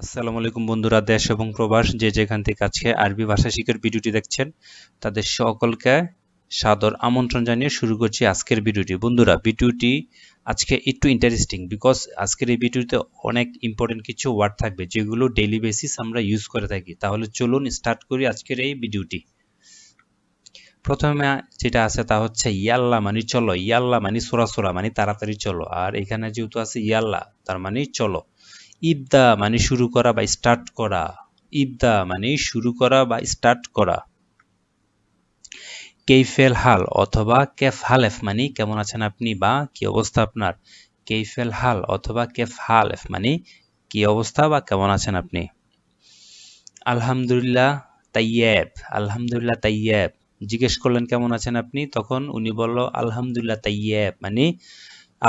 আসসালামু আলাইকুম বন্ধুরা, দেশ এবং প্রবাস যে যেখান থেকে আজকে আরবি ভাষা শিখার ভিডিওটি দেখছেন তাদের সকলকে সাদর আমন্ত্রণ জানিয়ে শুরু করছি আজকের ভিডিওটি। বন্ধুরা, ভিডিওটি আজকে একটু ইন্টারেস্টিং বিকজ আজকের এই ভিডিওতে অনেক ইম্পর্টেন্ট কিছু ওয়ার্ড থাকবে যেগুলো ডেইলি বেসিস আমরা ইউজ করে থাকি। তাহলে চলুন স্টার্ট করি আজকের এই ভিডিওটি। প্রথমে যেটা আছে তা হচ্ছে ইয়াল্লা মানে চলো, ইয়াল্লা মানে সোরা সোরা মানে তাড়াতাড়ি চলো। আর এখানে যেহেতু আছে ইয়াল্লা তার মানে চলো। ইবদা মানে শুরু করা বা স্টার্ট করা, ইবদা মানে শুরু করা বা স্টার্ট করা। কেইফেল হাল অথবা কেফ হালেফ মানে কেমন আছেন আপনি বা কি অবস্থা আপনার। কেইফেল হাল অথবা কেফ হালেফ মানে কি অবস্থা বা কেমন আছেন আপনি। আলহামদুলিল্লাহ তাইয়েব, আলহামদুলিল্লাহ তাইয়েব, জিজ্ঞেস করলেন কেমন আছেন আপনি, তখন উনি বলল আলহামদুলিল্লাহ তাইয়েব মানে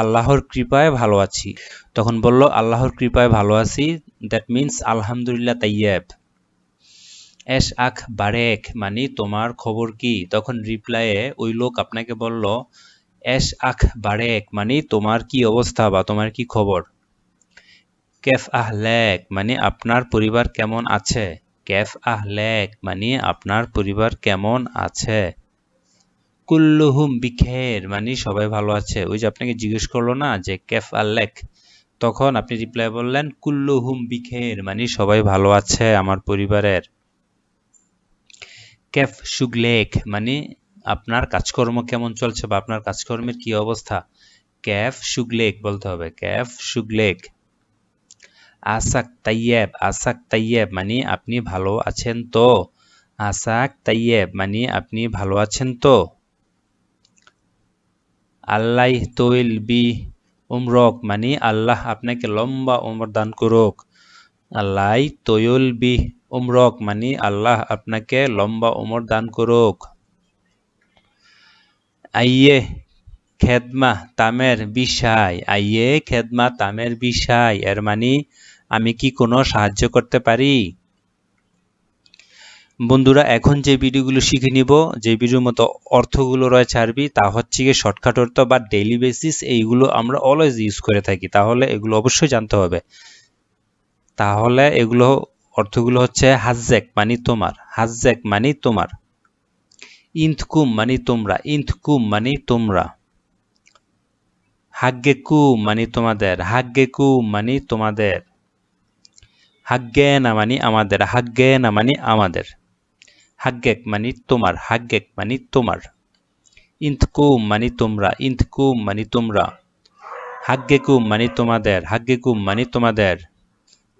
আল্লাহর কৃপায় ভালো আছি। তখন বলল আল্লাহর কৃপায় ভালো আছি, দ্যাট মিন্স আলহামদুলিল্লাহ তাইয়েব। এস আখ বারেক মানে তোমার খবর কি, তখন রিপ্লাইয়ে ওই লোক আপনাকে বলল এস আখ বারেক মানে তোমার কি অবস্থা বা তোমার কি খবর। কেফ আহলেক মানে আপনার পরিবার কেমন আছে, কেফ আহলেক মানে আপনার পরিবার কেমন আছে। কুল্লুহুম বিখের মানে সবাই ভালো আছে। ওই যে আপনাকে জিজ্ঞেস করলো না যে কেফ আল্লেক, তখন আপনি রিপ্লাই বললেন কুল্লুহুম বিখের মানে সবাই ভালো আছে আমার পরিবারের। কেফ শুগলেক মানে আপনার কাজকর্ম কেমন চলছে বা আপনার কাজকর্মের কি অবস্থা। কেফ শুগলেক বলতে হবে, কেফ শুগলেক। আসাক তাইয়েব মানে আপনি ভালো আছেন তো, আসাক তাইয়েব মানে আপনি ভালো আছেন তো। আল্লাহ তৈল বি উমরক মানে আল্লাহ আপনাকে লম্বা উমর দান করুক। আল্লাহ তৈল বি উমরক মানে আল্লাহ আপনাকে লম্বা উমর দান করুক। আইয়ে খেদমা তামের বিষয়, আইয়ে খেদমা তামের বিষয় এর মানে আমি কি কোনো সাহায্য করতে পারি। বন্ধুরা, এখন যে ভিডিওগুলো শিখে নিব, যে ভিডিওর মতো অর্থগুলো রয়েছে আরবি, তা হচ্ছে গিয়ে শর্টকাট অর্থ বা ডেইলি বেসিস, এইগুলো আমরা অলওয়েজ ইউজ করে থাকি। তাহলে এগুলো অবশ্যই জানতে হবে। তাহলে এগুলো অর্থগুলো হচ্ছে হাজ্জেক মানে তোমার, হাজ্জেক মানে তোমার। ইন্তকুম মানে তোমরা, ইন্তকুম মানে তোমরা। হাগ্গেকুম মানে তোমাদের, হাগ্গেকুম মানে তোমাদের। হাগ্গেনা মানে আমাদের, হাগ্গেনা মানে আমাদের। হাগ্গেক মানে তোমার, হাগ্গেক মানে তোমার। ইন্তকুম মানে তোমরা, ইন্তকুম মানে তোমরা। হাগ্গেকুম মানে তোমাদের, হাগ্গেকুম মানে তোমাদের।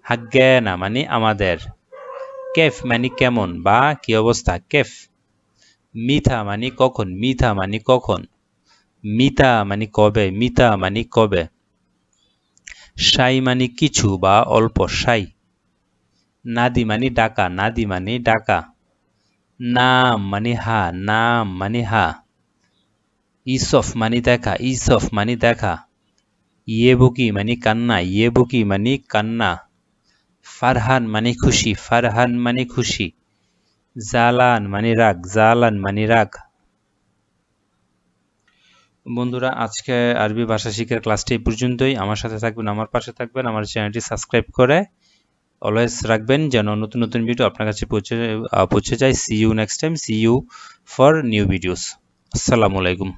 হাগ্গেনা মানে আমাদের। কেফ মানে কেমন বা কি অবস্থা, কেফ। মিথা মানে কখন, মিথা মানে কখন। মিতা মানে কবে, মিতা মানে কবে। সাই মানে কিছু বা অল্প, সাই। নাদি মানে ডাকা, নাদি মানে ডাকা। নাম মানে হা, নাম মানে হা। ইসফ মানে দেখা, ইসফ মানে দেখা। ইয়েবুকি মানে কান্না, ইয়েবুকি মানে কান্না। ফারহান মানে খুশি, ফারহান মানে খুশি। জালান মানে রাগ, জালান মানে রাগ। বন্ধুরা, আজকে আরবি ভাষা শিখার ক্লাসটি এই পর্যন্তই। আমার সাথে থাকবেন, আমার পাশে থাকবেন, আমার চ্যানেলটি সাবস্ক্রাইব করে অলওয়েজ রাখবেন যেন নতুন নতুন ভিডিও আপনার কাছে পৌঁছে যায়। See you next time, see you for new videos. আসসালামু আলাইকুম।